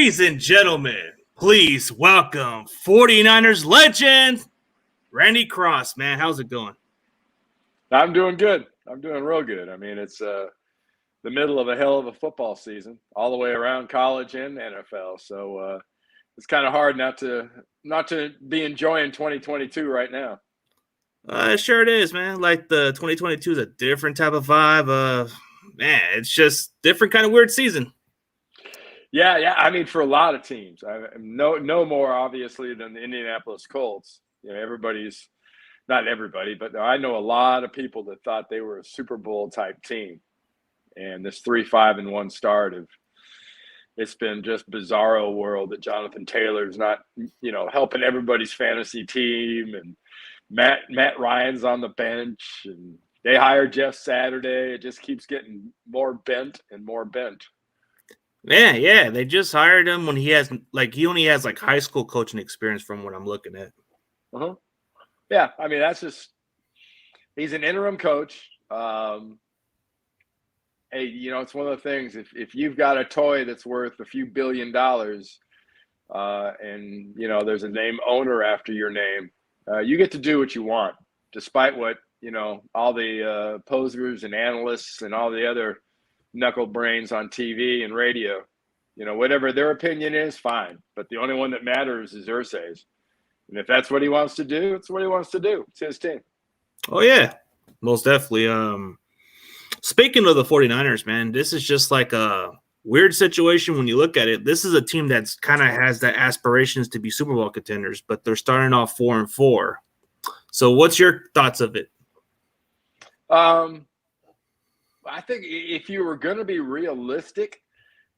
Ladies and gentlemen, please welcome 49ers legend, Randy Cross. Man, how's it going? I'm doing good. I'm doing real good. I mean, it's the middle of a hell of a football season, all the way around college and NFL. So it's kind of hard not to be enjoying 2022 right now. Sure it is, man. Like the 2022 is a different type of vibe. Man, it's just different kind of weird season. Yeah. I mean, for a lot of teams, no more obviously than the Indianapolis Colts. You know, everybody's not everybody, but I know a lot of people that thought they were a Super Bowl type team, and this 3-5-1 start of it's been just bizarro world that Jonathan Taylor's not, helping everybody's fantasy team, and Matt Ryan's on the bench, and they hired Jeff Saturday. It just keeps getting more bent and more bent. Yeah. They just hired him when he only has high school coaching experience from what I'm looking at. Uh-huh. Yeah, I mean he's an interim coach. Hey, it's one of the things. If you've got a toy that's worth a few $1 billion, and there's a name owner after your name, you get to do what you want, despite what all the posers and analysts and all the other knuckle brains on TV and radio. Whatever their opinion is, fine. But the only one that matters is Irsay's. And if that's what he wants to do, it's what he wants to do. It's his team. Oh, yeah, most definitely. Speaking of the 49ers, man, this is just like a weird situation when you look at it. This is a team that's kind of has the aspirations to be Super Bowl contenders, but they're starting off 4-4. So what's your thoughts of it? I think if you were going to be realistic,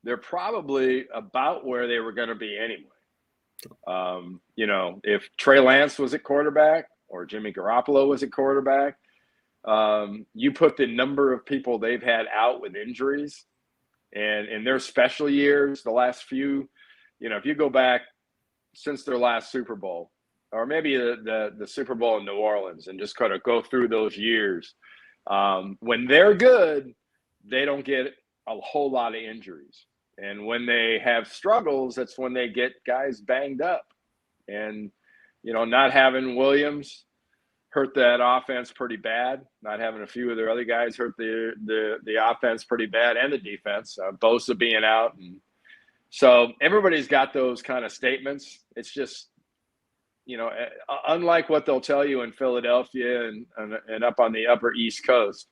they're probably about where they were going to be anyway. If Trey Lance was at quarterback or Jimmy Garoppolo was at quarterback, you put the number of people they've had out with injuries and in their special years, the last few, if you go back since their last Super Bowl, or maybe the Super Bowl in New Orleans, and just kind of go through those years, when they're good, they don't get a whole lot of injuries. And when they have struggles, that's when they get guys banged up. And, not having Williams hurt that offense pretty bad. Not having a few of their other guys hurt the offense pretty bad, and the defense. Bosa being out. And so everybody's got those kind of statements. It's just, unlike what they'll tell you in Philadelphia and up on the upper East Coast,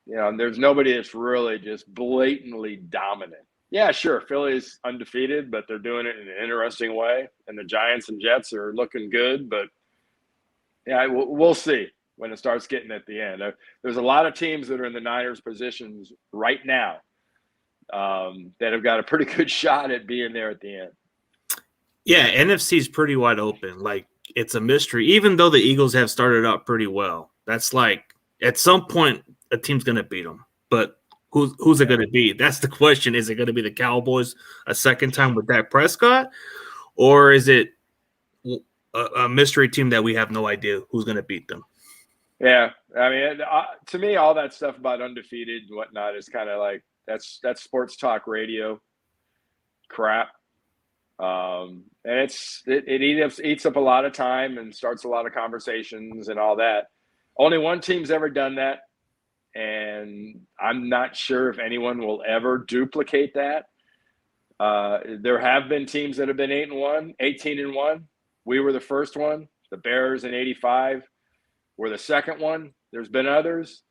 there's nobody that's really just blatantly dominant. Yeah, sure, Philly's undefeated, but they're doing it in an interesting way. And the Giants and Jets are looking good, but yeah, we'll see when it starts getting at the end. There's a lot of teams that are in the Niners positions right now that have got a pretty good shot at being there at the end. Yeah, NFC is pretty wide open. Like, it's a mystery, even though the Eagles have started out pretty well. That's like, at some point, a team's going to beat them. But who's it going to be? That's the question. Is it going to be the Cowboys a second time with Dak Prescott? Or is it a mystery team that we have no idea who's going to beat them? Yeah. I mean, to me, all that stuff about undefeated and whatnot is kind of like that's sports talk radio crap. And it eats up a lot of time and starts a lot of conversations and all that. Only one team's ever done that, and I'm not sure if anyone will ever duplicate that. There have been teams that have been 8-1, 18-1. We were the first one. The Bears in '85 were the second one. There's been others,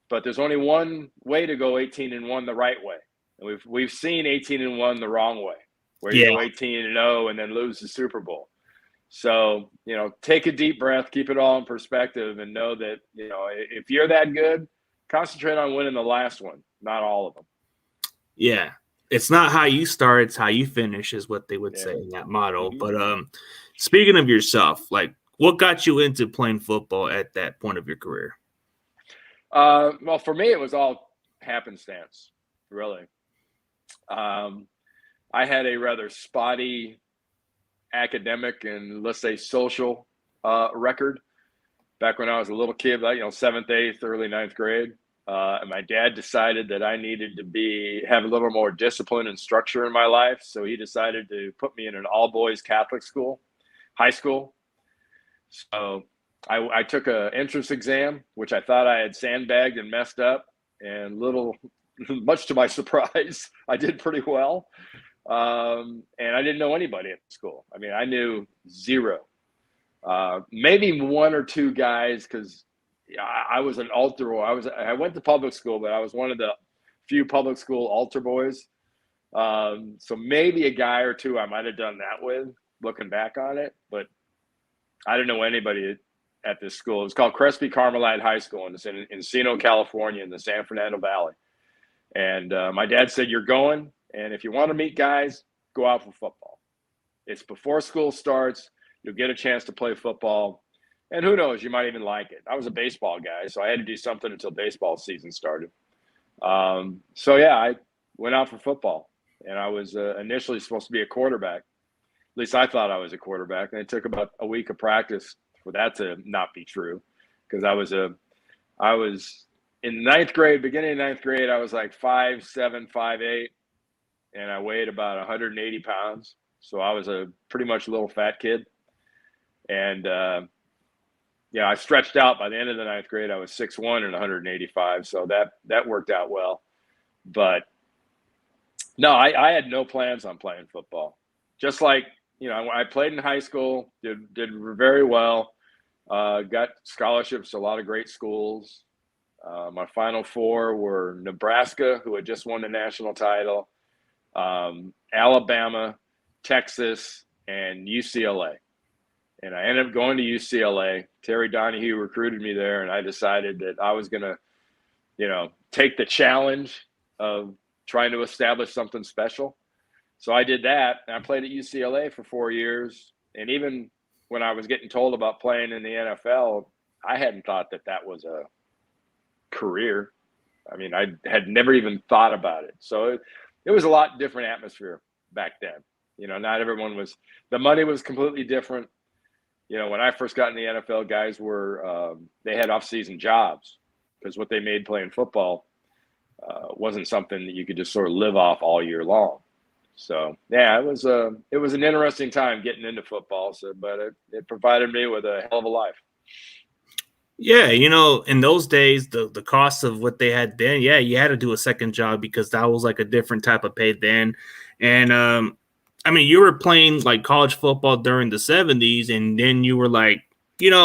but there's only one way to go 18-1 the right way, and we've seen 18-1 the wrong way, where you go 18-0 and then lose the Super Bowl. So, take a deep breath, keep it all in perspective, and know that, if you're that good, concentrate on winning the last one, not all of them. Yeah. It's not how you start, it's how you finish is what they would say in that motto. Mm-hmm. But speaking of yourself, like, what got you into playing football at that point of your career? Well, for me, it was all happenstance, really. I had a rather spotty academic and, let's say, social record back when I was a little kid, like, 7th, 8th, early 9th grade. And my dad decided that I needed to have a little more discipline and structure in my life. So he decided to put me in an all boys Catholic school, high school. So I took an entrance exam, which I thought I had sandbagged and messed up. And much to my surprise, I did pretty well. And I didn't know anybody at the school. I mean, I knew zero. Maybe one or two guys, because I was an altar boy. I went to public school, but I was one of the few public school altar boys. So maybe a guy or two I might have done that with, looking back on it. But I didn't know anybody at this school. It was called Crespi Carmelite High School, and it's in Encino, California, in the San Fernando Valley. And my dad said, "You're going, and if you want to meet guys, go out for football. It's before school starts. You'll get a chance to play football. And who knows, you might even like it." I was a baseball guy, so I had to do something until baseball season started. So, yeah, I went out for football, and I was initially supposed to be a quarterback. At least I thought I was a quarterback, and it took about a week of practice for that to not be true, because I was in ninth grade, beginning of ninth grade, I was like 5'7", 5'8", and I weighed about 180 pounds. So I was a pretty much little fat kid. And, I stretched out. By the end of the ninth grade, I was 6'1" and 185. So that worked out well. But no, I had no plans on playing football. Just like, I played in high school, did very well, got scholarships to a lot of great schools. My Final Four were Nebraska, who had just won the national title, Alabama, Texas, and UCLA. And I ended up going to UCLA. Terry Donahue recruited me there, and I decided that I was going to, take the challenge of trying to establish something special. So I did that, and I played at UCLA for 4 years. And even when I was getting told about playing in the NFL, I hadn't thought that was a career. I mean, I had never even thought about it. So it was a lot different atmosphere back then. Not everyone the money was completely different. When I first got in the NFL, guys they had off-season jobs, because what they made playing football wasn't something that you could just sort of live off all year long. So, yeah, it was an interesting time getting into football. But it provided me with a hell of a life. Yeah, in those days, the cost of what they had then, yeah, you had to do a second job, because that was like a different type of pay then. And I mean, you were playing like college football during the 70s, and then you were like,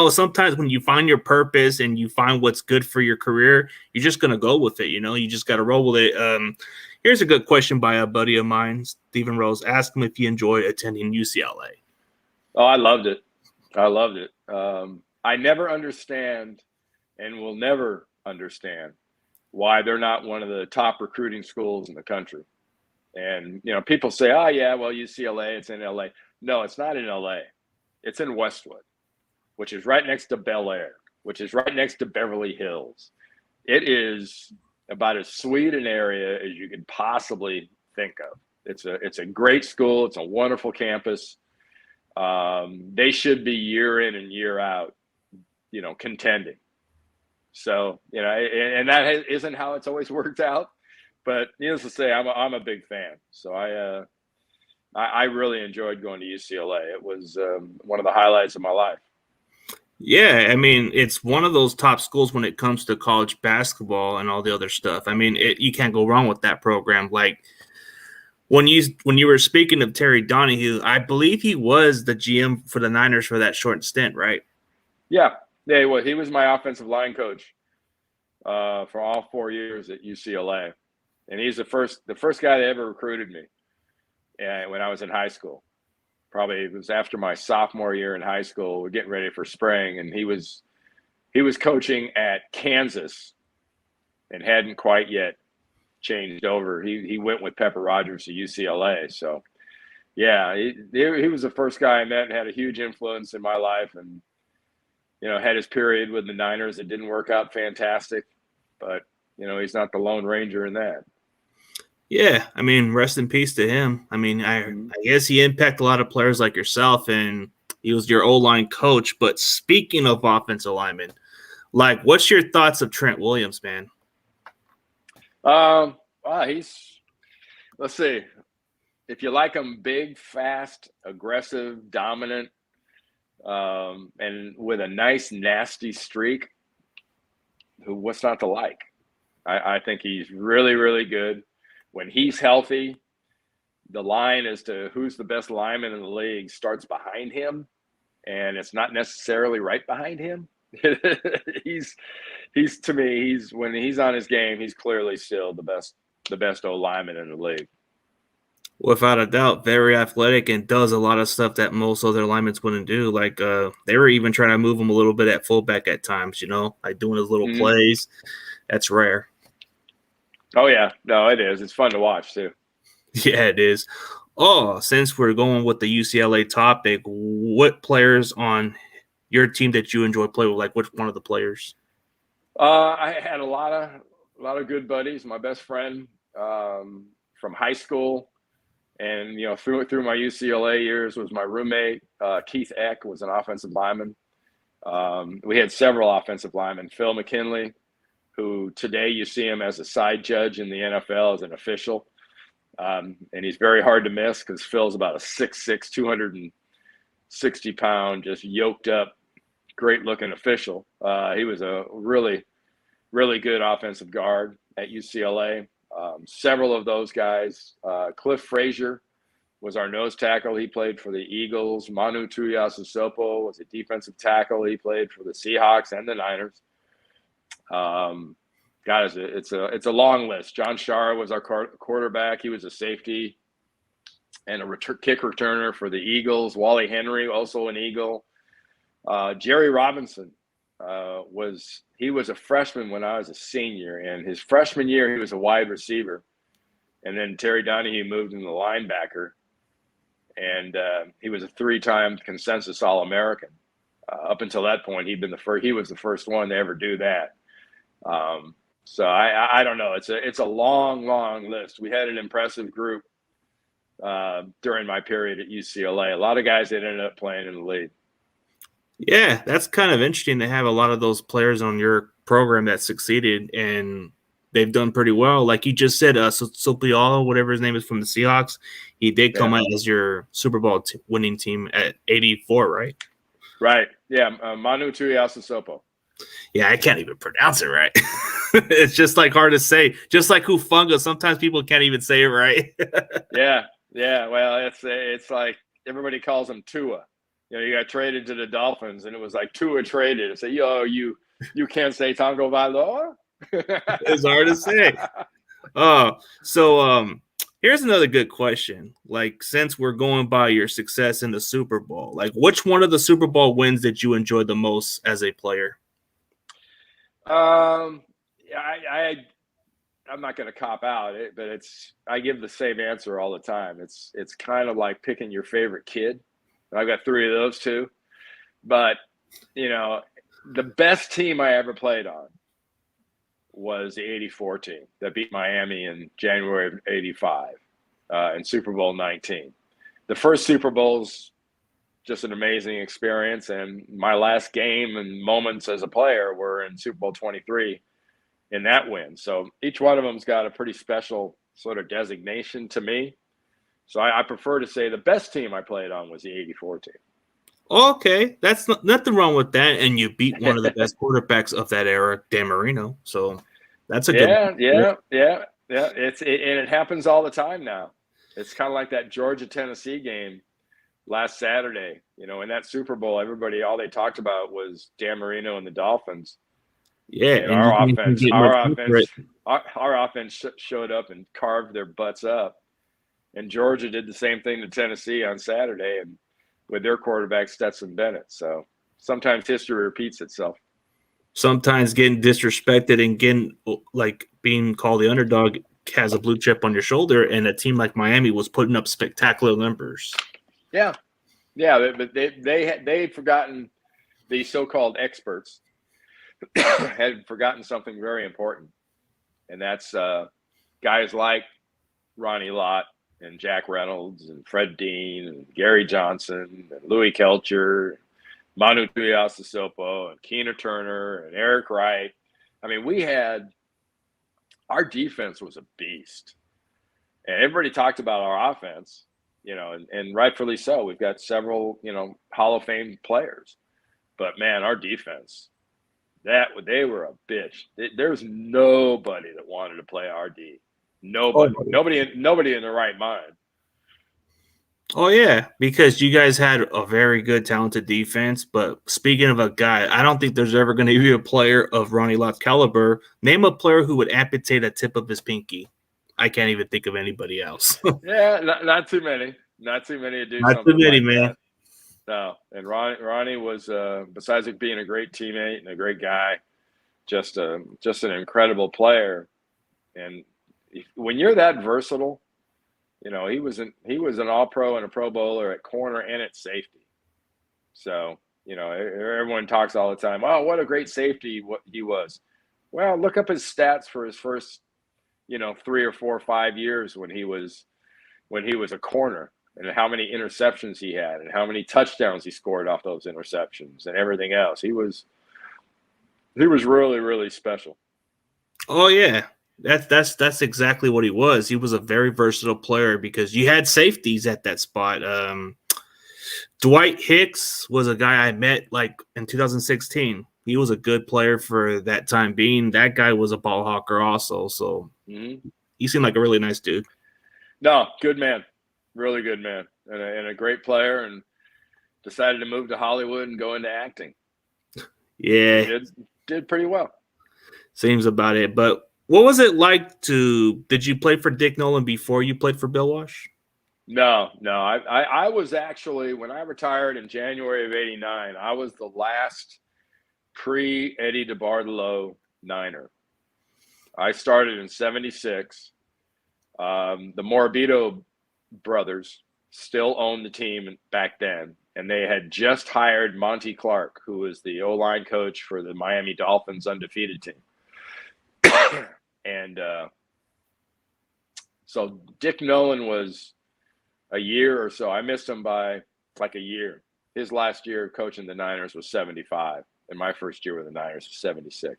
sometimes when you find your purpose and you find what's good for your career, you're just going to go with it. You just got to roll with it. Here's a good question by a buddy of mine, Stephen Rose. Ask him if he enjoyed attending UCLA. Oh, I loved it. I never understand, and will never understand, why they're not one of the top recruiting schools in the country. And, people say, "Oh, yeah, well, UCLA, it's in LA." No, it's not in LA. It's in Westwood, which is right next to Bel Air, which is right next to Beverly Hills. It is about as sweet an area as you could possibly think of. It's a great school. It's a wonderful campus. They should be year in and year out, contending. So, and that isn't how it's always worked out. But needless to say, I'm a big fan. So I really enjoyed going to UCLA. It was one of the highlights of my life. Yeah, I mean, it's one of those top schools when it comes to college basketball and all the other stuff. I mean, you can't go wrong with that program. Like when you were speaking of Terry Donahue, I believe he was the GM for the Niners for that short stint, right? Yeah, he was my offensive line coach for all 4 years at UCLA. And he's the first guy that ever recruited me when I was in high school. Probably it was after my sophomore year in high school. We're getting ready for spring, and he was coaching at Kansas and hadn't quite yet changed over. He went with Pepper Rogers to UCLA. So, yeah, he was the first guy I met and had a huge influence in my life, and had his period with the Niners. It didn't work out fantastic, but he's not the Lone Ranger in that. Yeah, I mean, rest in peace to him. I mean, I guess he impacted a lot of players like yourself, and he was your O-line coach. But speaking of offensive linemen, like, what's your thoughts of Trent Williams, man? Wow, let's see. If you like him big, fast, aggressive, dominant, and with a nice, nasty streak, what's not to like? I think he's really, really good. When he's healthy, the line as to who's the best lineman in the league starts behind him, and it's not necessarily right behind him. he's to me, when he's on his game, he's clearly still the best O lineman in the league. Without a doubt, very athletic and does a lot of stuff that most other linemen wouldn't do. Like they were even trying to move him a little bit at fullback at times, like doing his little plays. That's rare. Oh yeah, no, it is. It's fun to watch too. Yeah, it is. Oh, since we're going with the UCLA topic, what players on your team that you enjoy playing with? Like, which one of the players? I had a lot of good buddies. My best friend from high school, and through my UCLA years was my roommate. Keith Eck was an offensive lineman. We had several offensive linemen. Phil McKinley, who today you see him as a side judge in the NFL as an official. And he's very hard to miss because Phil's about a 6'6", 260-pound, just yoked up, great-looking official. He was a really, really good offensive guard at UCLA. Several of those guys. Cliff Frazier was our nose tackle. He played for the Eagles. Manu Tuiasosopo was a defensive tackle. He played for the Seahawks and the Niners. Guys, it's a long list. John Shara was our quarterback. He was a safety and a kick returner for the Eagles. Wally Henry, also an Eagle. Jerry Robinson was a freshman when I was a senior, and his freshman year he was a wide receiver, and then Terry Donahue moved him to linebacker, and he was a 3-time consensus All-American. Up until that point, he was the first one to ever do that. So I don't know. It's a long, long list. We had an impressive group during my period at UCLA. A lot of guys that ended up playing in the league. Yeah, that's kind of interesting to have a lot of those players on your program that succeeded, and they've done pretty well. Like you just said, Sopiolo, whatever his name is, from the Seahawks, he did come out as your Super Bowl winning team at 84, right? Right. Yeah, Manu Tuiasosopo. Yeah, I can't even pronounce it right. It's just like hard to say. Just like Hufunga, sometimes people can't even say it right. Yeah. Well, it's like everybody calls him Tua. You got traded to the Dolphins, and it was like Tua traded. Say, you can't say Tango Valor. It's hard to say. So here's another good question. Like, since we're going by your success in the Super Bowl, like, which one of the Super Bowl wins did you enjoy the most as a player? I'm not going to cop out, but I give the same answer all the time. It's kind of like picking your favorite kid. I've got 3 of those too, but the best team I ever played on was the '84 team that beat Miami in January of '85 in Super Bowl 19. The first Super Bowl's just an amazing experience, and my last game and moments as a player were in Super Bowl 23 in that win. So each one of them's got a pretty special sort of designation to me. So I prefer to say the best team I played on was the '84 team. Okay, that's nothing wrong with that. And you beat one of the best quarterbacks of that era, Dan Marino. So that's a good one. Yeah. It happens all the time now. It's kind of like that Georgia-Tennessee game last Saturday. In that Super Bowl, all they talked about was Dan Marino and the Dolphins. Yeah, and our offense showed up and carved their butts up. And Georgia did the same thing to Tennessee on Saturday, and with their quarterback Stetson Bennett. So sometimes history repeats itself. Sometimes getting disrespected and being called the underdog has a blue chip on your shoulder, and a team like Miami was putting up spectacular numbers. Yeah, but they'd forgotten, the so-called experts had forgotten something very important, and that's guys like Ronnie Lott and Jack Reynolds and Fred Dean and Gary Johnson and Louis Kelcher, Manu Tuiasosopo and Keena Turner and Eric Wright. I mean, we had our defense was a beast. And everybody talked about our offense, and rightfully so. We've got several, Hall of Fame players. But, man, our defense, they were a bitch. There's nobody that wanted to play RD. Nobody. Nobody in their right mind. Oh, yeah, because you guys had a very good, talented defense. But speaking of a guy, I don't think there's ever going to be a player of Ronnie Lott's caliber. Name a player who would amputate a tip of his pinky. I can't even think of anybody else. Yeah, not too many. Not too many to do Not something too many, like man. that. No, and Ronnie was, besides it being a great teammate and a great guy, just an incredible player. And when you're that versatile, he was an All-Pro and a Pro Bowler at corner and at safety. So everyone talks all the time. Oh, what a great safety he was. Well, look up his stats for his first 3 or 4 or 5 years when he was a corner, and how many interceptions he had and how many touchdowns he scored off those interceptions and everything else. He was really, really special. Oh, yeah. That's exactly what he was. He was a very versatile player because you had safeties at that spot. Dwight Hicks was a guy I met like in 2016. He was a good player for that time being. That guy was a ball hawker also. So He seemed like a really nice dude. No, good man. Really good man. And a great player, and decided to move to Hollywood and go into acting. Yeah. He did pretty well. Seems about it. But what was it like did you play for Dick Nolan before you played for Bill Walsh? No. I was actually, when I retired in January of '89, I was the last pre-Eddie DeBartolo Niner. I started in '76. The Morabito brothers still owned the team back then, and they had just hired Monty Clark, who was the O-line coach for the Miami Dolphins undefeated team. And so Dick Nolan was a year or so. I missed him by like a year. His last year coaching the Niners was 75, and my first year with the Niners was 76.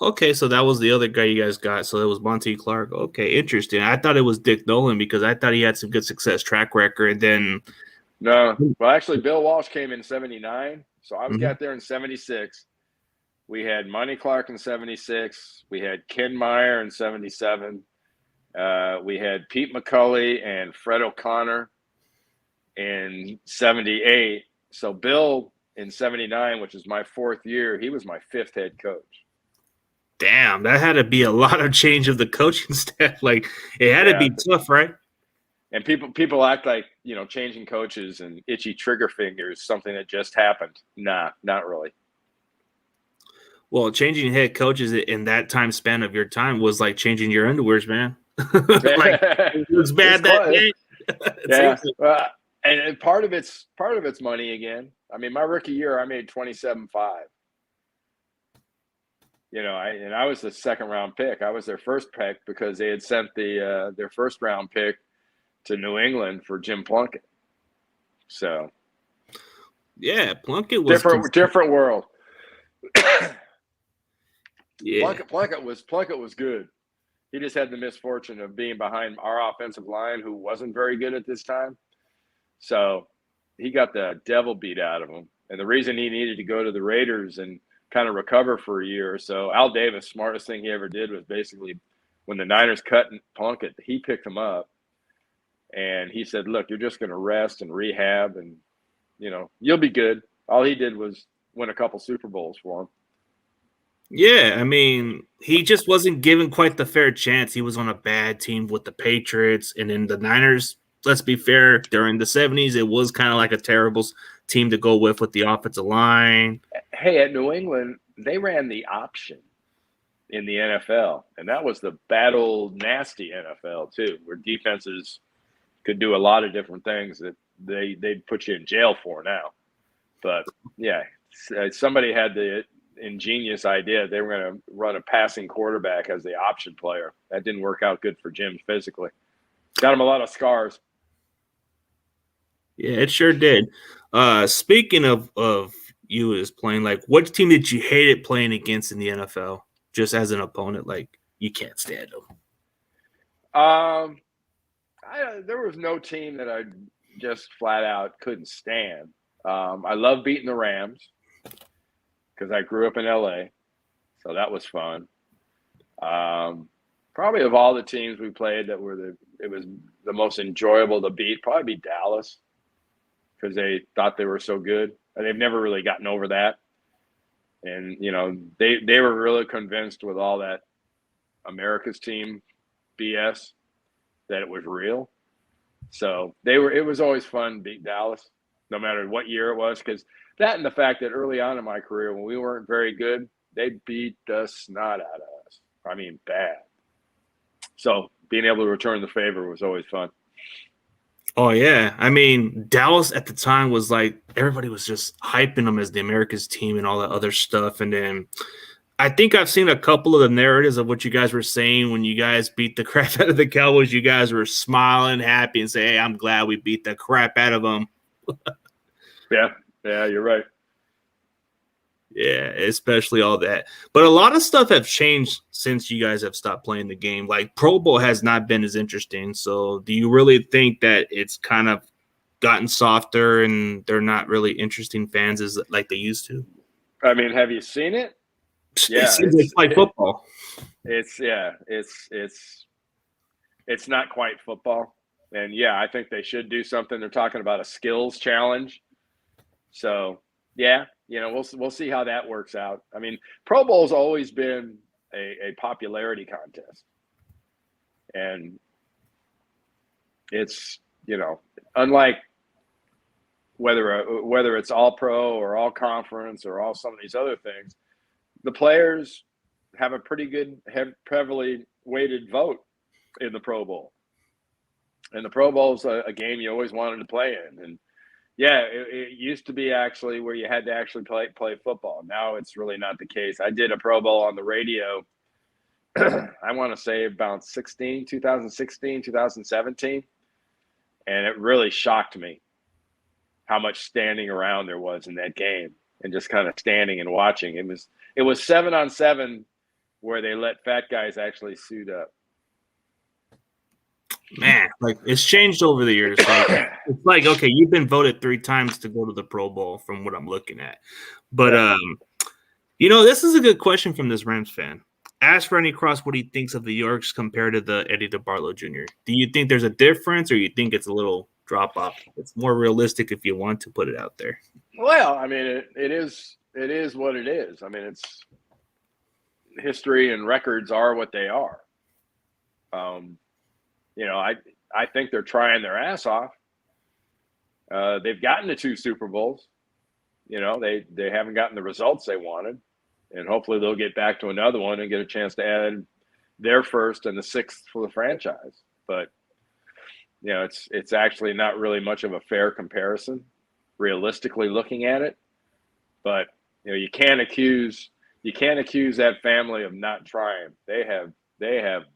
Okay, so that was the other guy you guys got. So it was Monty Clark. Okay, interesting. I thought it was Dick Nolan because I thought he had some good success track record. Then no, well, actually, Bill Walsh came in '79, so I got there in '76. We had Monty Clark in '76. We had Ken Meyer in '77. We had Pete McCulley and Fred O'Connor in '78. So Bill in '79, which is my 4th year, he was my 5th head coach. Damn, that had to be a lot of change of the coaching staff. Like, it had to be tough, right? And people act like, changing coaches and itchy trigger fingers, something that just happened. Nah, not really. Well, changing head coaches in that time span of your time was like changing your underwears, man. Like, it was bad that day. Yeah. And part of it's money again. I mean, my rookie year, I made $27,500. I was the 2nd round pick. I was their first pick because they had sent their 1st round pick to New England for Jim Plunkett. So, yeah, Plunkett was different world. Yeah, Plunkett was good. He just had the misfortune of being behind our offensive line, who wasn't very good at this time. So he got the devil beat out of him. And the reason he needed to go to the Raiders and kind of recover for a year or so, Al Davis, smartest thing he ever did was basically, when the Niners cut Plunkett, he picked him up. And he said, look, you're just going to rest and rehab, and, you'll be good. All he did was win a couple Super Bowls for him. Yeah, I mean, he just wasn't given quite the fair chance. He was on a bad team with the Patriots, and then the Niners, let's be fair, during the 70s, it was kind of like a terrible team to go with the offensive line. Hey, at New England, they ran the option in the NFL, and that was the bad old nasty NFL too, where defenses could do a lot of different things that they'd put you in jail for now. But, yeah, somebody had the ingenious idea they were going to run a passing quarterback as the option player. That didn't work out good for Jim physically. Got him a lot of scars. Yeah, it sure did. Speaking of you as playing, like, what team did you hate it playing against in the NFL, just as an opponent? Like, you can't stand them? There was no team that I just flat out couldn't stand. I love beating the Rams because I grew up in LA, so that was fun. Probably of all the teams we played, it was the most enjoyable to beat. Probably be Dallas because they thought they were so good, and they've never really gotten over that. And they were really convinced with all that America's team BS that it was real. So it was always fun to beat Dallas, no matter what year it was, because that and the fact that early on in my career, when we weren't very good, they beat the snot out of us. I mean, bad. So being able to return the favor was always fun. Oh, yeah. I mean, Dallas at the time was like everybody was just hyping them as the America's team and all that other stuff. And then I think I've seen a couple of the narratives of what you guys were saying when you guys beat the crap out of the Cowboys. You guys were smiling, happy, and say, "Hey, I'm glad we beat the crap out of them." Yeah, you're right. Yeah, especially all that. But a lot of stuff have changed since you guys have stopped playing the game. Like Pro Bowl has not been as interesting. So do you really think that it's kind of gotten softer and they're not really interesting fans as like they used to? I mean, have you seen it? Yeah, it seems like football. It's not quite football. And yeah, I think they should do something. They're talking about a skills challenge. So yeah, we'll see how that works out. I mean, Pro Bowl's always been a popularity contest, and it's unlike whether it's all pro or all conference or all some of these other things, the players have a pretty good, heavily weighted vote in the Pro Bowl, and the Pro Bowl's a game you always wanted to play in. And yeah, it used to be actually where you had to actually play football. Now it's really not the case. I did a Pro Bowl on the radio, I want to say about 2016, 2017. And it really shocked me how much standing around there was in that game and just kind of standing and watching. It was 7-on-7 where they let fat guys actually suit up. Man, like it's changed over the years. Like it's like, okay, you've been voted 3 times to go to the Pro Bowl from what I'm looking at. But this is a good question from this Rams fan. Ask Randy Cross what he thinks of the Yorks compared to the Eddie DeBartolo Jr. Do you think there's a difference, or you think it's a little drop off? It's more realistic if you want to put it out there. Well, I mean, it is what it is. I mean, it's history and records are what they are. I think they're trying their ass off. They've gotten to 2 Super Bowls. They haven't gotten the results they wanted, and hopefully they'll get back to another one and get a chance to add their first and the 6th for the franchise. But it's actually not really much of a fair comparison, realistically looking at it. But you can't accuse that family of not trying. They have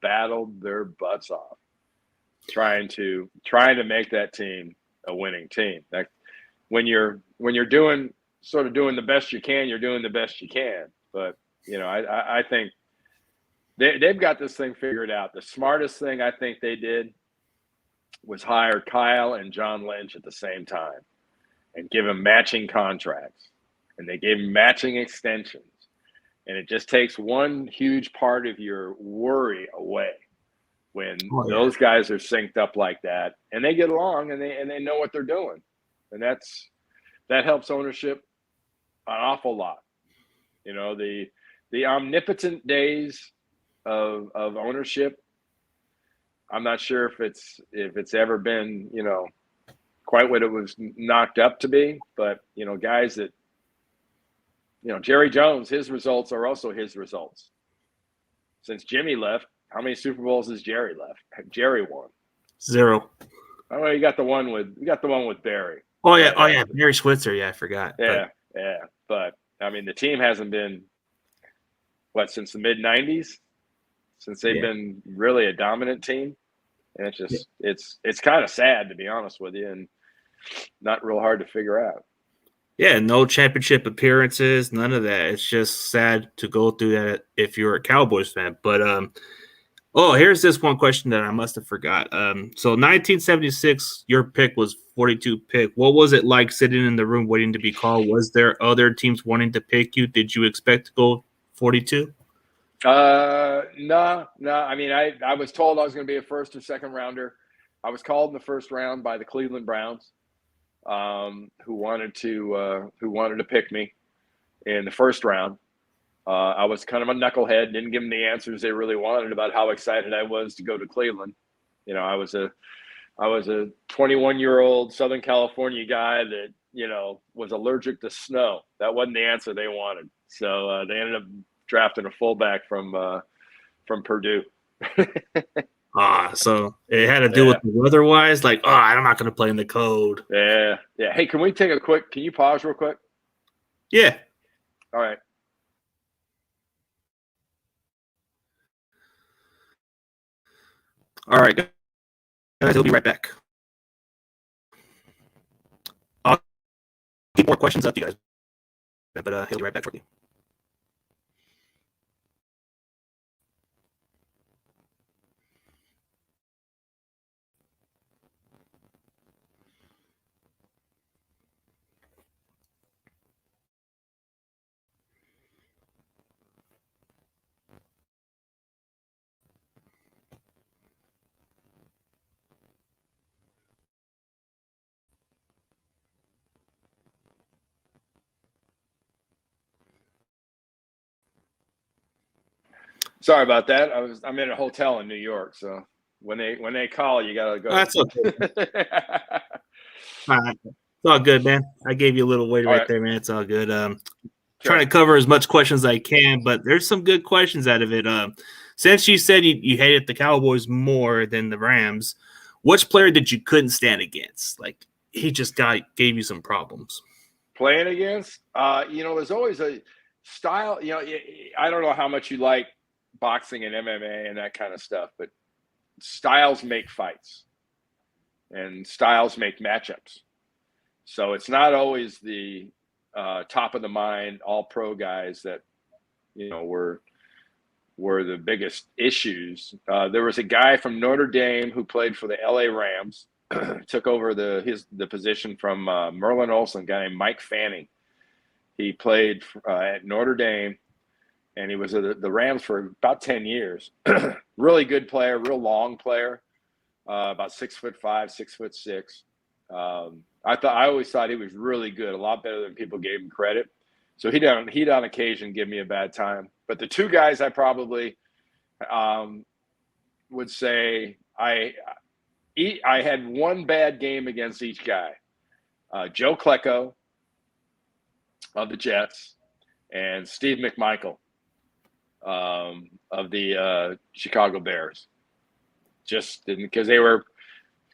battled their butts off trying to make that team a winning team. Like when you're doing the best you can, you're doing the best you can. But I think they've got this thing figured out. The smartest thing I think they did was hire Kyle and John Lynch at the same time and give them matching contracts, and they gave them matching extensions. And it just takes one huge part of your worry away when those guys are synced up like that, and they get along and they know what they're doing. And that helps ownership an awful lot. The omnipotent days of ownership, I'm not sure if it's ever been, quite what it was knocked up to be, but guys that Jerry Jones, his results are also his results. Since Jimmy left, how many Super Bowls has Jerry left? Jerry won 0. Oh, well, you got the one with Barry. Oh yeah, Barry Switzer. Yeah, I forgot. Yeah. But I mean, the team hasn't been since the mid '90s, since they've been really a dominant team, and it's kind of sad, to be honest with you, and not real hard to figure out. Yeah, no championship appearances, none of that. It's just sad to go through that if you're a Cowboys fan. But oh, here's this one question that I must have forgot. So 1976, your pick was 42 pick. What was it like sitting in the room waiting to be called? Was there other teams wanting to pick you? Did you expect to go 42? No. I mean, I was told I was going to be a first or second rounder. I was called in the first round by the Cleveland Browns, who wanted to pick me in the first round. I was kind of a knucklehead, didn't give them the answers they really wanted about how excited I was to go to Cleveland. You know, I was a 21-year-old Southern California guy that, you know, was allergic to snow. That wasn't the answer they wanted. So they ended up drafting a fullback from Purdue. So it had to do Yeah. with the weather-wise. Like, I'm not going to play in the cold. Yeah. Hey, can you pause real quick? Yeah. All right. All right, guys, he'll be right back. I'll keep more questions up to you guys, but he'll be right back for you. Sorry about that. I'm in a hotel in New York, so when they call, you gotta go. That's okay. All right. It's all good, man. I gave you a little weight All right right. there, man. It's all good. Sure. Trying to cover as much questions as I can, but there's some good questions out of it. Since you said you hated the Cowboys more than the Rams, which player did you couldn't stand against? Like he just gave you some problems. Playing against, there's always a style. I don't know how much you like boxing and MMA and that kind of stuff, but styles make fights and styles make matchups. So it's not always the top of the mind all pro guys that were the biggest issues. There was a guy from Notre Dame who played for the LA Rams, took over the position from Merlin Olsen, a guy named Mike Fanning. He played at Notre Dame, and he was at the Rams for about 10 years. Really good player, real long player, about 6'5", 6'6". I always thought he was really good, a lot better than people gave him credit. So he'd on occasion give me a bad time. But the two guys I probably would say I had one bad game against each guy. Joe Klecko of the Jets and Steve McMichael of the Chicago Bears. Just because they were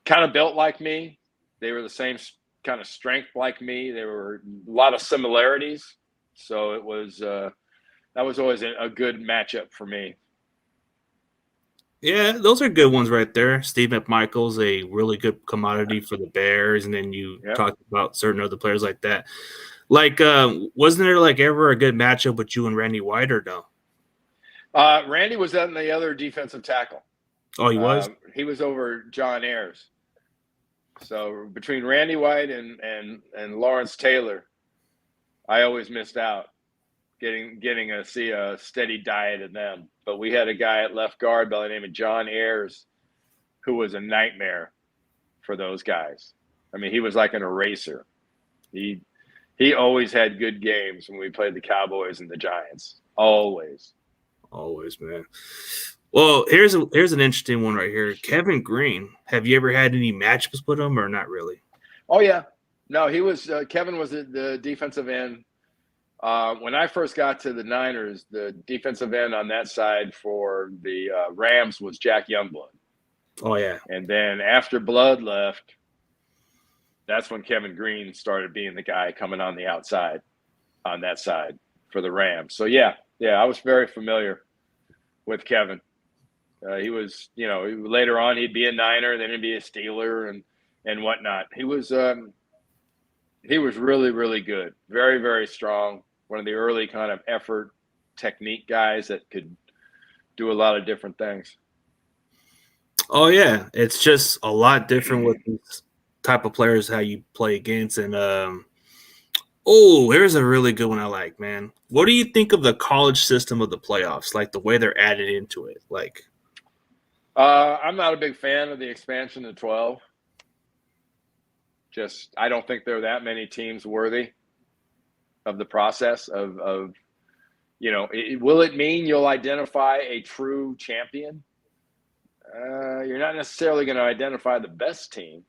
kind of built like me. They were the same kind of strength like me. There were a lot of similarities. So it was that was always a good matchup for me. Yeah, those are good ones right there. Steve McMichael's a really good commodity for the Bears, and then you talked about certain other players like that. Like, wasn't there like ever a good matchup with you and Randy White or no? Randy was on the other defensive tackle. Oh, he was? He was over John Ayers. So between Randy White and Lawrence Taylor, I always missed out getting to see a steady diet of them. But we had a guy at left guard by the name of John Ayers who was a nightmare for those guys. I mean, he was like an eraser. He always had good games when we played the Cowboys and the Giants. Always, man. Well, here's an interesting one right here. Kevin Green. Have you ever had any matchups with him or not really? Oh yeah, no. He was Kevin was the defensive end. When I first got to the Niners, the defensive end on that side for the Rams was Jack Youngblood. Oh yeah. And then after Blood left, that's when Kevin Green started being the guy coming on the outside on that side for the Rams. So yeah, I was very familiar with Kevin. He was, later on he'd be a Niner, then he'd be a Steeler and whatnot. He was He was really, really good. Very, very strong. One of the early kind of effort technique guys that could do a lot of different things. Oh yeah, it's just a lot different with these type of players how you play against. And oh, here's a really good one I like, man. What do you think of the college system of the playoffs? Like the way they're added into it, like. I'm not a big fan of the expansion to 12. Just I don't think there are that many teams worthy of the process of will it mean you'll identify a true champion? You're not necessarily going to identify the best team.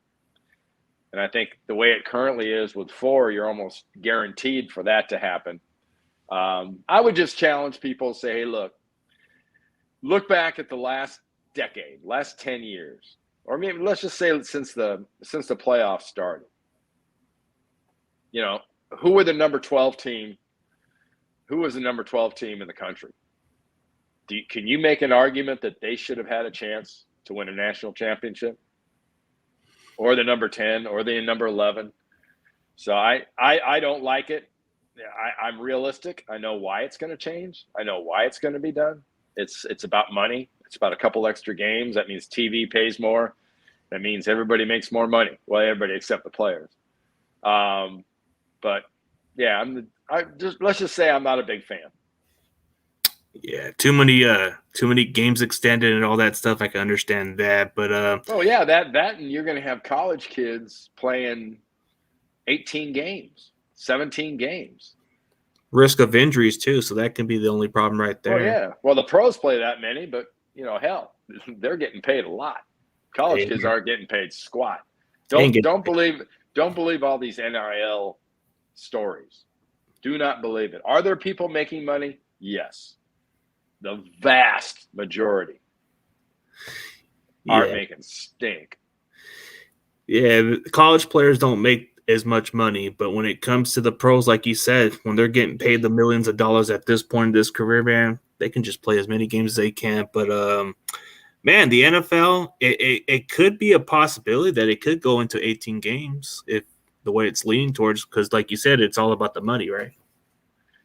And I think the way it currently is with 4, you're almost guaranteed for that to happen. I would just challenge people, say, hey, look back at the last decade, last 10 years, or maybe let's just say since the playoffs started. Who were the number 12 team? Who was the number 12 team in the country? Can you make an argument that they should have had a chance to win a national championship? Or the number 10 or the number 11? So I don't like it. I'm realistic. I know why it's going to change. I know why it's going to be done. It's about money. It's about a couple extra games. That means TV pays more. That means everybody makes more money. Well, everybody except the players. But yeah, let's just say I'm not a big fan. Yeah, too many games extended and all that stuff. I can understand that, but oh yeah, that and you're going to have college kids playing 18 games, 17 games. Risk of injuries too, so that can be the only problem right there. Oh yeah, well the pros play that many, but hell, they're getting paid a lot. College kids aren't getting paid squat. Don't believe all these NIL stories. Do not believe it. Are there people making money? Yes. The vast majority aren't making stink. Yeah, college players don't make as much money, but when it comes to the pros, like you said, when they're getting paid the millions of dollars at this point in this career, man, they can just play as many games as they can. But man, the NFL, it could be a possibility that it could go into 18 games if the way it's leaning towards, because like you said, it's all about the money, right?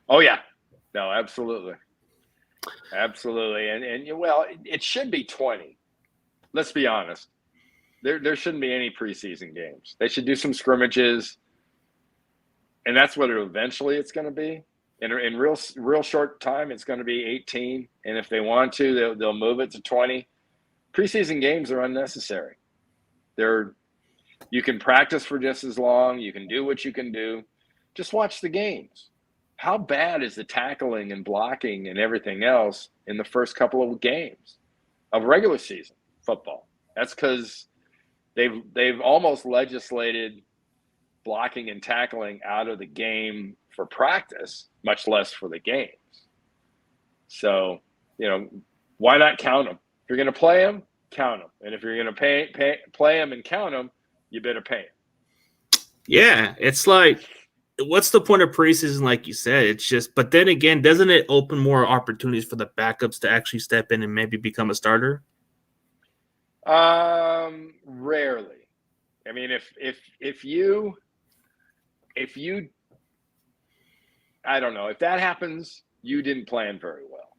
Oh yeah, no, absolutely. Absolutely. And well, it should be 20. Let's be honest. There shouldn't be any preseason games. They should do some scrimmages. And that's what eventually it's going to be. In real short time, it's going to be 18. And if they want to, they'll move it to 20. Preseason games are unnecessary. You can practice for just as long. You can do what you can do. Just watch the games. How bad is the tackling and blocking and everything else in the first couple of games of regular season football? That's because they've almost legislated blocking and tackling out of the game for practice, much less for the games. So, why not count them? If you're going to play them, count them. And if you're going to play them and count them, you better pay them. Yeah, it's like, what's the point of preseason, like you said? It's just, but then again, doesn't it open more opportunities for the backups to actually step in and maybe become a starter? Rarely. I mean, if you, I don't know, if that happens, you didn't plan very well.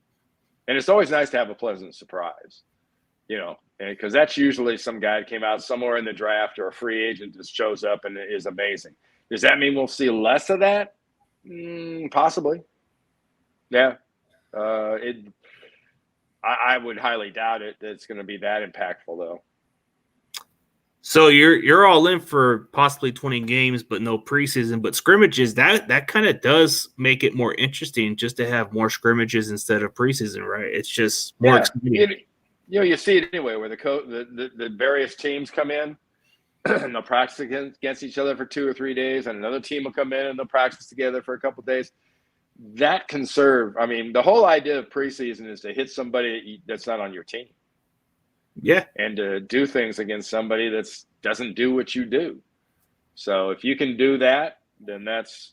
And it's always nice to have a pleasant surprise, because that's usually some guy that came out somewhere in the draft or a free agent just shows up and is amazing. Does that mean we'll see less of that? Possibly. Yeah. I would highly doubt it that it's going to be that impactful, though. So you're all in for possibly 20 games, but no preseason. But scrimmages, that kind of does make it more interesting, just to have more scrimmages instead of preseason, right? It's just more exciting. You see it anyway, where the various teams come in and they'll practice against each other for 2 or 3 days, and another team will come in and they'll practice together for a couple of days. That can serve. I mean, the whole idea of preseason is to hit somebody that's not on your team. Yeah. And to do things against somebody that doesn't do what you do. So if you can do that, then that's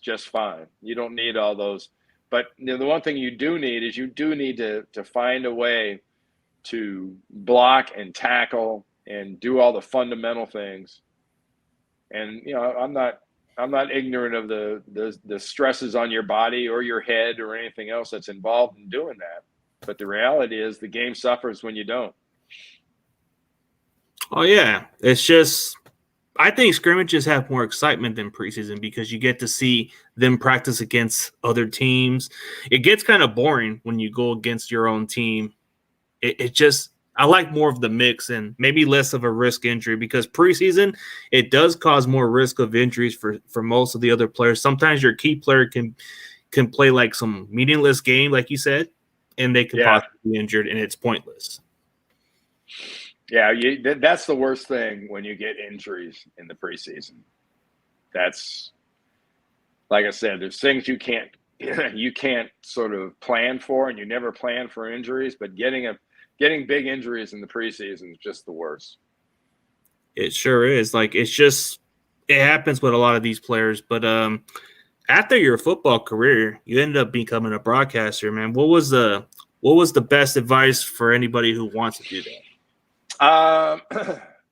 just fine. You don't need all those. But the one thing you do need is to find a way to block and tackle and do all the fundamental things. And I'm I'm not ignorant of the stresses on your body or your head or anything else that's involved in doing that. But the reality is the game suffers when you don't. Oh yeah, it's just I think scrimmages have more excitement than preseason because you get to see them practice against other teams. It gets kind of boring when you go against your own team. It just I like more of the mix and maybe less of a risk injury because preseason it does cause more risk of injuries for most of the other players. Sometimes your key player can play like some meaningless game, like you said, and they can Yeah. possibly be injured, and it's pointless. Yeah, that's the worst thing when you get injuries in the preseason. That's, like I said, there's things you can't sort of plan for, and you never plan for injuries. But getting big injuries in the preseason is just the worst. It sure is. Like it happens with a lot of these players. But after your football career, you ended up becoming a broadcaster, man. What was the best advice for anybody who wants to do that?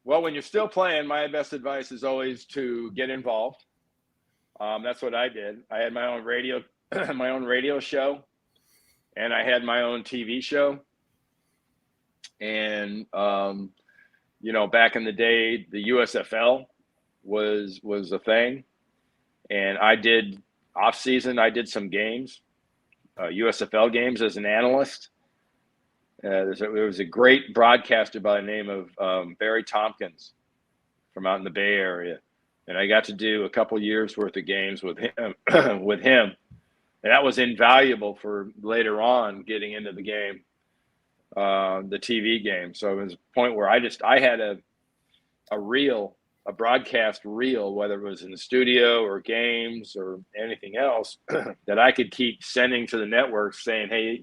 Well, when you're still playing, my best advice is always to get involved. That's what I did. I had my own radio show, and I had my own TV show. And back in the day, the USFL was a thing, and I did off season. I did some games, USFL games as an analyst. There was a great broadcaster by the name of Barry Tompkins from out in the Bay Area, and I got to do a couple years worth of games with him. And that was invaluable for later on getting into the game, the TV game. So it was a point where I had a broadcast reel, whether it was in the studio or games or anything else, that I could keep sending to the networks saying, hey,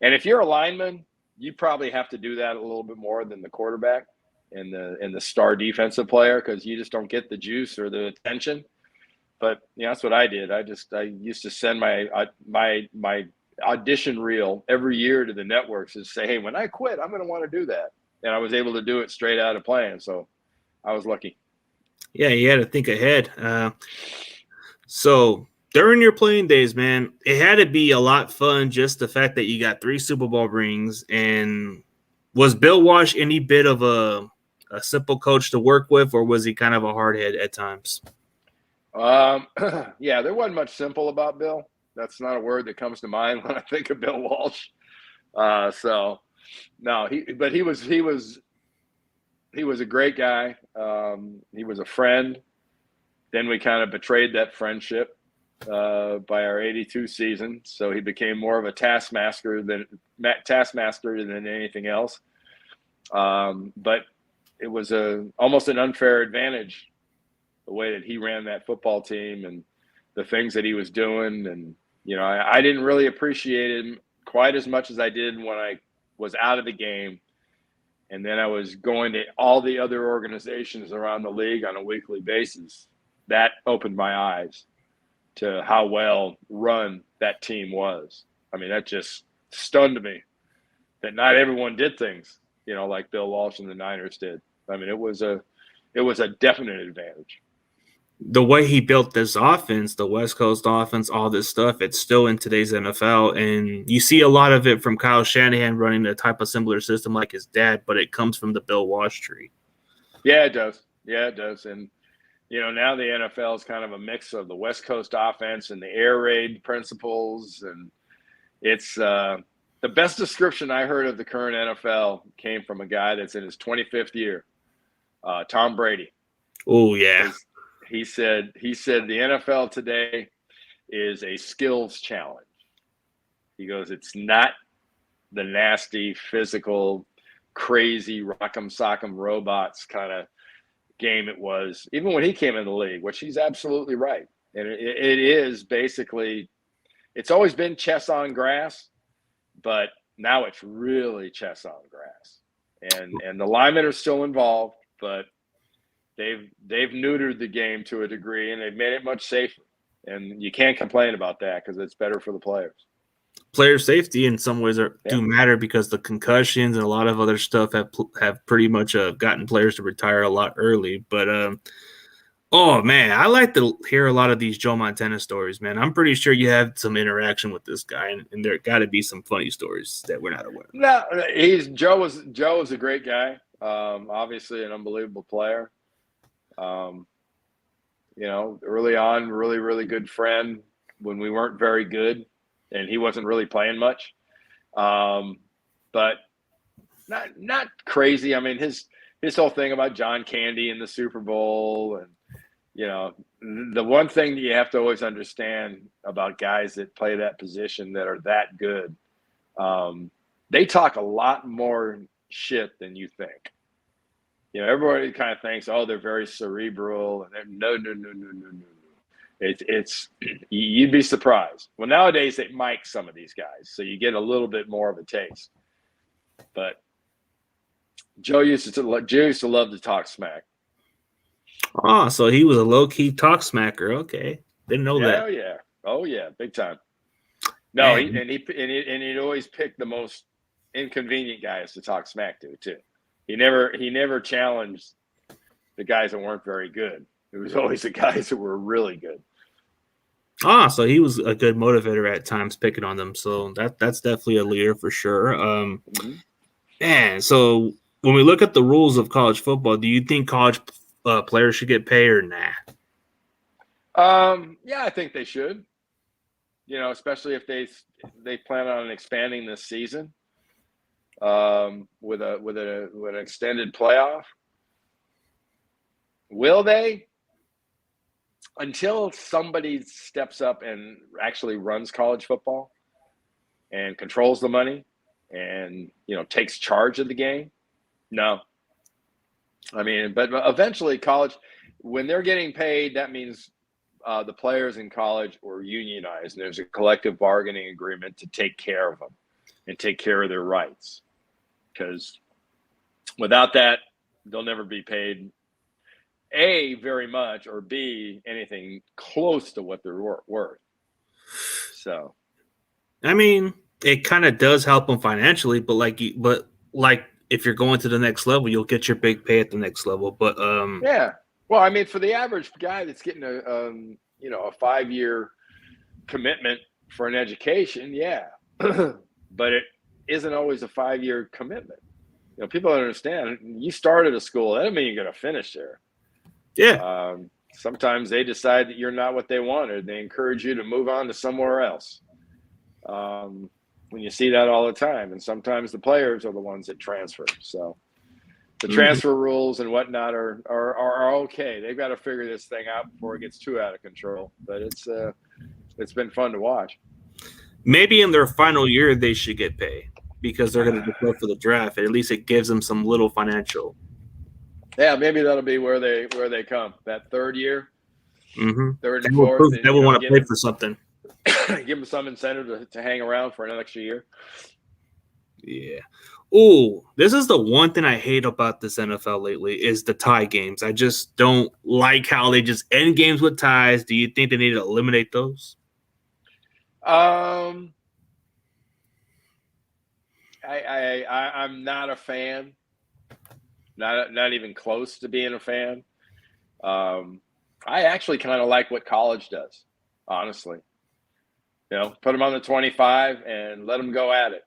and if you're a lineman, you probably have to do that a little bit more than the quarterback and the star defensive player, because you just don't get the juice or the attention. But that's what I did. I used to send my audition reel every year to the networks and say, hey, when I quit, I'm going to want to do that. And I was able to do it straight out of playing. So I was lucky. Yeah, you had to think ahead. So during your playing days, man, it had to be a lot fun. Just the fact that you got 3 Super Bowl rings. And was Bill Walsh any bit of a simple coach to work with, or was he kind of a hard head at times? Yeah, there wasn't much simple about Bill. That's not a word that comes to mind when I think of Bill Walsh. So no, he was a great guy. He was a friend. Then we kind of betrayed that friendship by our 82 season. So he became more of a taskmaster than anything else. But it was almost an unfair advantage, the way that he ran that football team and the things that he was doing. And, I didn't really appreciate him quite as much as I did when I was out of the game. And then I was going to all the other organizations around the league on a weekly basis. That opened my eyes to how well run that team was. I mean, that just stunned me that not everyone did things, like Bill Walsh and the Niners did. I mean, it was a definite advantage. The way he built this offense, the West Coast offense, all this stuff, it's still in today's NFL. And you see a lot of it from Kyle Shanahan running a type of similar system like his dad, but it comes from the Bill Walsh tree. Yeah, it does. And, now the NFL is kind of a mix of the West Coast offense and the air raid principles. And it's the best description I heard of the current NFL came from a guy that's in his 25th year, Tom Brady. Oh, yeah. He said the NFL today is a skills challenge. He goes, it's not the nasty, physical, crazy, rock'em sock'em robots kind of game it was, even when he came in the league, which he's absolutely right. And it is basically, it's always been chess on grass, but now it's really chess on grass. And the linemen are still involved, but they've neutered the game to a degree, and they've made it much safer. And you can't complain about that because it's better for the players. Player safety in some ways do matter because the concussions and a lot of other stuff have pretty much gotten players to retire a lot early. But Oh man, I like to hear a lot of these Joe Montana stories, man. I'm pretty sure you have some interaction with this guy, and there got to be some funny stories that we're not aware of. No, Joe was a great guy. Obviously an unbelievable player. Early on, really, really good friend when we weren't very good and he wasn't really playing much. But not crazy. I mean, his whole thing about John Candy in the Super Bowl, and the one thing that you have to always understand about guys that play that position that are that good, they talk a lot more shit than you think. Everybody kind of thinks, oh, they're very cerebral, and they're no. It's you'd be surprised. Well, nowadays they mic some of these guys, so you get a little bit more of a taste. But Joe used to love to talk smack. Oh, so he was a low-key talk smacker. Okay, didn't know that. Oh yeah, big time. No, he'd always pick the most inconvenient guys to talk smack to too. He never challenged the guys that weren't very good. It was always the guys that were really good. Ah, so he was a good motivator at times, picking on them. So that's definitely a leader for sure. Man, so when we look at the rules of college football, do you think college players should get paid or nah? Yeah, I think they should. Especially if they plan on expanding this season with an extended playoff. Will they? Until somebody steps up and actually runs college football and controls the money and takes charge of the game. No. I mean, but eventually college, when they're getting paid, that means the players in college were unionized, and there's a collective bargaining agreement to take care of them and take care of their rights. Because without that, they'll never be paid A, very much, or B, anything close to what they're worth. So, I mean, it kind of does help them financially, but if you're going to the next level, you'll get your big pay at the next level. But yeah, well, I mean, for the average guy that's getting a 5-year commitment for an education, yeah, but it isn't always a 5-year commitment. People don't understand. You started a school, that doesn't mean you're going to finish there. Yeah. Sometimes they decide that you're not what they wanted. They encourage you to move on to somewhere else. When you see that all the time, and sometimes the players are the ones that transfer. So the transfer rules and whatnot are okay. They've got to figure this thing out before it gets too out of control. But it's been fun to watch. Maybe in their final year they should get paid because they're going to go for the draft. At least it gives them some little financial. Yeah, maybe that'll be where they come that third year, third and fourth. They will want to play for something. Give them some incentive to hang around for an extra year. Yeah. Oh, this is the one thing I hate about this NFL lately is the tie games. I just don't like how they just end games with ties. Do you think they need to eliminate those? I'm not a fan. Not even close to being a fan. I actually kind of like what college does, honestly. Put them on the 25 and let them go at it.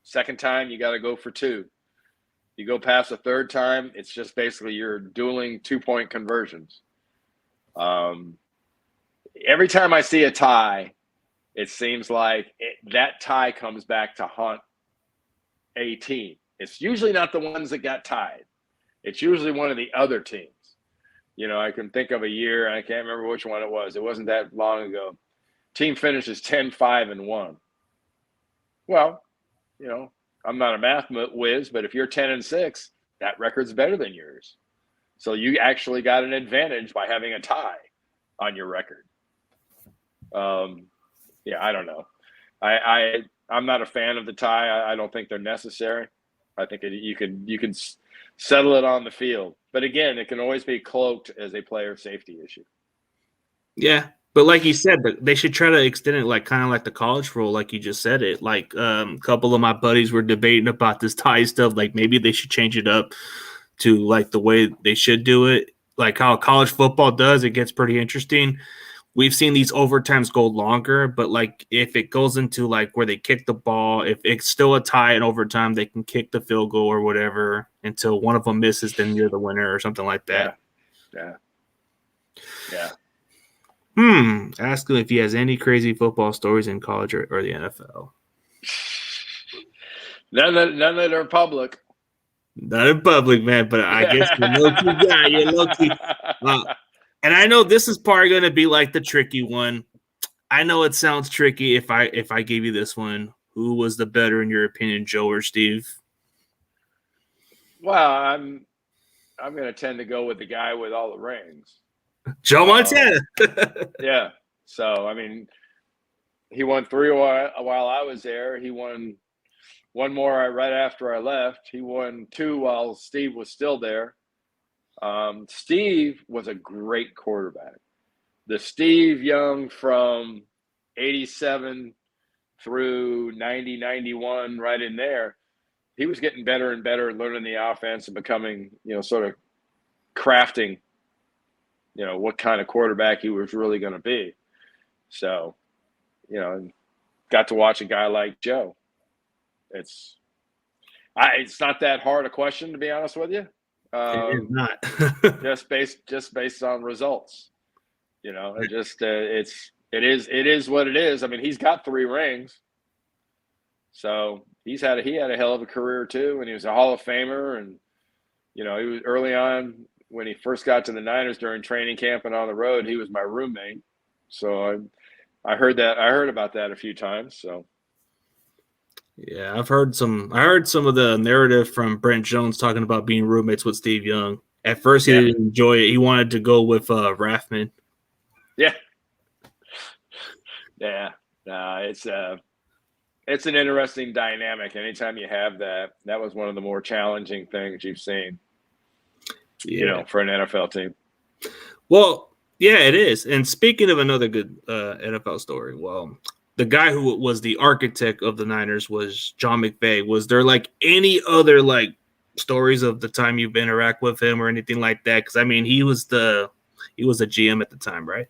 Second time, you got to go for 2. You go past the third time, it's just basically you're dueling 2-point conversions. Every time I see a tie, it seems like that tie comes back to haunt a team. It's usually not the ones that got tied. It's usually one of the other teams. I can think of a year, and I can't remember which one it was. It wasn't that long ago. Team finishes 10-5-1. Well, I'm not a math whiz, but if you're 10-6, that record's better than yours. So you actually got an advantage by having a tie on your record. Yeah, I don't know. I'm not a fan of the tie. I don't think they're necessary. I think you can settle it on the field, but again, it can always be cloaked as a player safety issue. Yeah, but like you said, they should try to extend it kind of like the college rule, like you just said it. Like a couple of my buddies were debating about this tie stuff. Like maybe they should change it up to like the way they should do it. like how college football does, it gets pretty interesting. We've seen these overtimes go longer, but like if it goes into like where they kick the ball, if it's still a tie in overtime, they can kick the field goal or whatever until one of them misses, then you're the winner or something like that. Yeah. Ask him if he has any crazy football stories in college or the NFL. None that are public. Not in public, man, but I guess you're low-key guy. You're low-key. And I know this is probably going to be like the tricky one. I know it sounds tricky if I gave you this one. Who was the better in your opinion, Joe or Steve? Well, I'm going to tend to go with the guy with all the rings. Joe Montana. Yeah. So, I mean, he won 3 while I was there. He won one more right after I left. He won 2 while Steve was still there. Steve was a great quarterback. The Steve Young from 87 through 90, 91, right in there, he was getting better and better, learning the offense and becoming, sort of crafting, what kind of quarterback he was really going to be. So, got to watch a guy like Joe. It's not that hard a question, to be honest with you. It is not. just based on results. It is what it is. I mean, he's got 3 rings. So he had a hell of a career too, and he was a Hall of Famer. And he was early on when he first got to the Niners during training camp and on the road. He was my roommate, so I heard about that a few times. So yeah, I heard some of the narrative from Brent Jones talking about being roommates with Steve Young. At first, he didn't enjoy it. He wanted to go with Raffman. Yeah. It's an interesting dynamic. Anytime you have that was one of the more challenging things you've seen, for an NFL team. Well, yeah, it is. And speaking of another good NFL story, well, the guy who was the architect of the Niners was John McVay. Was there like any other like stories of the time you've interacted with him or anything like that? Because I mean, he was a GM at the time, right?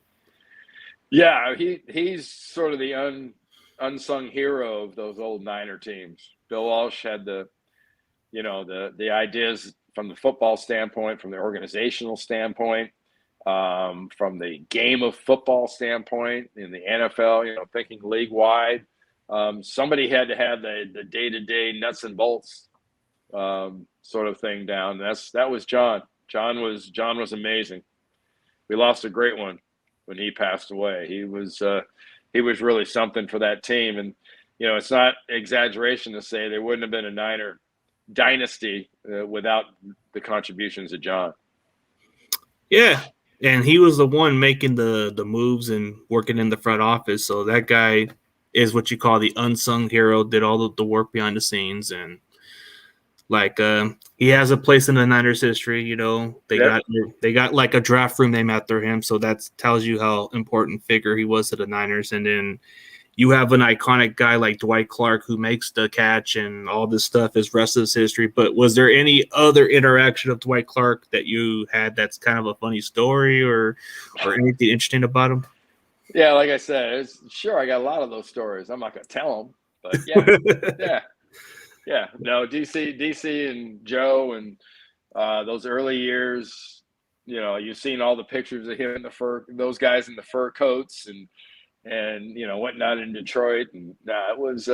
Yeah, he's sort of the unsung hero of those old Niner teams. Bill Walsh had the ideas from the football standpoint, from the organizational standpoint, from the game of football standpoint in the NFL, thinking league wide. Somebody had to have the day-to-day nuts and bolts sort of thing down. That was John. John was amazing. We lost a great one when he passed away. He was really something for that team. And, it's not exaggeration to say there wouldn't have been a Niner dynasty without the contributions of John. Yeah. And he was the one making the moves and working in the front office. So that guy is what you call the unsung hero, did all of the work behind the scenes. And like he has a place in the Niners history. They got like a draft room named after him. So that tells you how important figure he was to the Niners. And then you have an iconic guy like Dwight Clark who makes the catch and all this stuff is rest of his history. But was there any other interaction of Dwight Clark that you had that's kind of a funny story or anything interesting about him? Yeah, like I said, I got a lot of those stories. I'm not going to tell them, but yeah. Yeah. No, DC and Joe and those early years, you've seen all the pictures of him in those guys in the fur coats and whatnot in Detroit. And it was,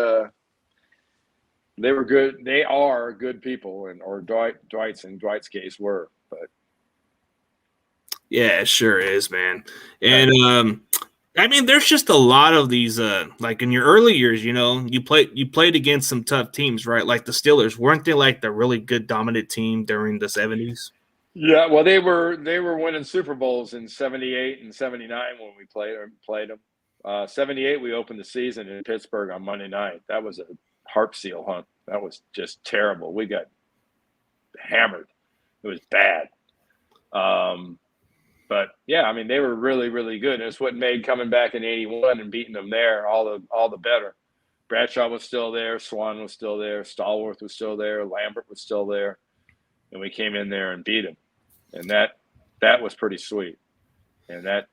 they were good. They are good people, or Dwight's case were, but. Yeah, it sure is, man. And, I mean, there's just a lot of these, like in your early years, you played against some tough teams, right? Like the Steelers, weren't they like the really good dominant team during the 70s? Yeah, well, they were winning Super Bowls in 78 and 79 when we played them. 78, we opened the season in Pittsburgh on Monday night. That was a harp seal hunt. That was just terrible. We got hammered. It was bad. But yeah, I mean, they were really, really good. And it's what made coming back in 81 and beating them there all the better. Bradshaw was still there. Swan was still there. Stallworth was still there. Lambert was still there. And we came in there and beat them. And that that was pretty sweet, and that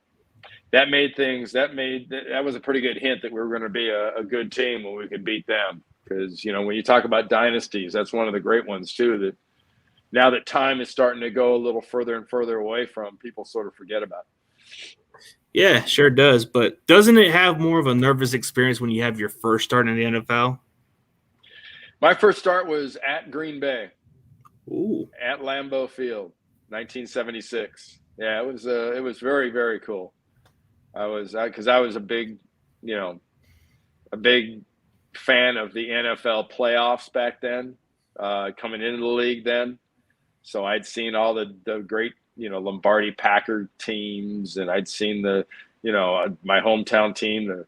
was a pretty good hint that we were going to be a good team when we could beat them. Because when you talk about dynasties, that's one of the great ones too. That now that time is starting to go a little further and further away from, people sort of forget about. Yeah, sure does. But doesn't it have more of a nervous experience when you have your first start in the NFL? My first start was at Green Bay. Ooh. At Lambeau Field, 1976. Yeah, it was very, very cool. Because I was a big fan of the NFL playoffs back then, coming into the league then. So I'd seen all the great, Lombardi Packard teams, and I'd seen my hometown team,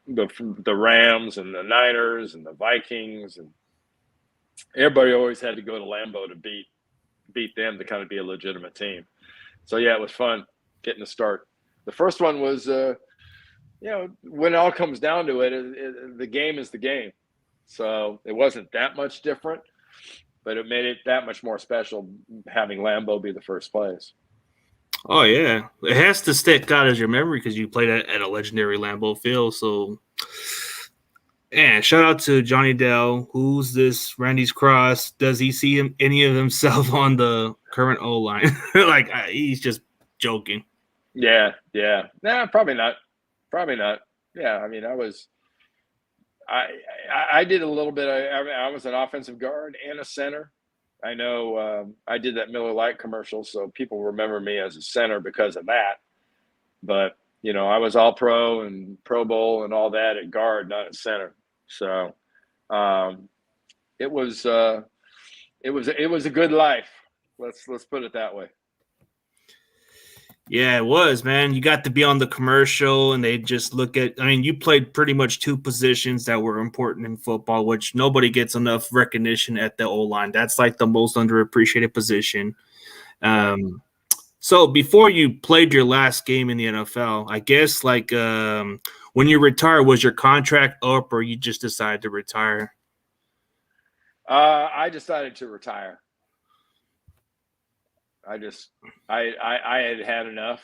the Rams and the Niners and the Vikings, and everybody always had to go to Lambeau to beat them to kind of be a legitimate team. So yeah, it was fun getting the start. The first one was, when it all comes down to it, the game is the game. So it wasn't that much different, but it made it that much more special having Lambeau be the first place. Oh, yeah. It has to stick out as your memory because you played at a legendary Lambeau Field. So, yeah, shout out to Johnny Dell. Who's this Randy's Cross? Does he see any of himself on the current O-line? He's just joking. Yeah. Nah, probably not. Yeah, I mean, I did a little bit. I was an offensive guard and a center. I know I did that Miller Lite commercial, so people remember me as a center because of that. But I was all pro and Pro Bowl and all that at guard, not at center. So it was a good life. Let's put it that way. Yeah, it was, man. You got to be on the commercial, and they just look at – I mean, you played pretty much two positions that were important in football, which nobody gets enough recognition at the O-line. That's like the most underappreciated position. So before you played your last game in the NFL, I guess when you retire, was your contract up or you just decided to retire? I decided to retire. I had enough.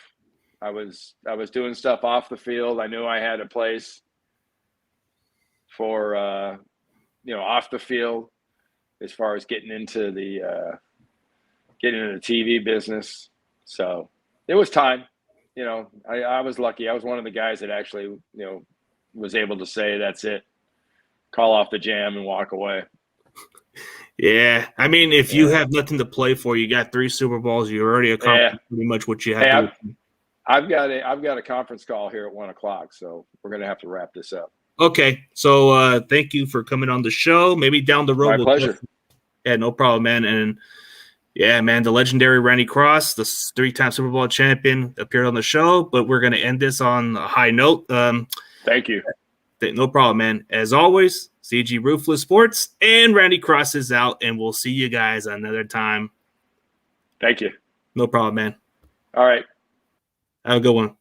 I was doing stuff off the field. I knew I had a place for off the field as far as getting into the TV business. So it was time. I was lucky. I was one of the guys that actually was able to say that's it, call off the jam and walk away. Yeah, I mean, if you have nothing to play for, you got 3 Super Bowls, you already accomplished pretty much what you had to do. I've got a conference call here at 1:00, so we're gonna have to wrap this up. Okay, so thank you for coming on the show. Maybe down the road. My pleasure. Yeah, no problem, man. And yeah, man, the legendary Randy Cross, the 3-time Super Bowl champion, appeared on the show. But we're gonna end this on a high note. Thank you. No problem, man. As always, CG Ruthless Sports and Randy Cross is out, and we'll see you guys another time. Thank you. No problem, man. All right. Have a good one.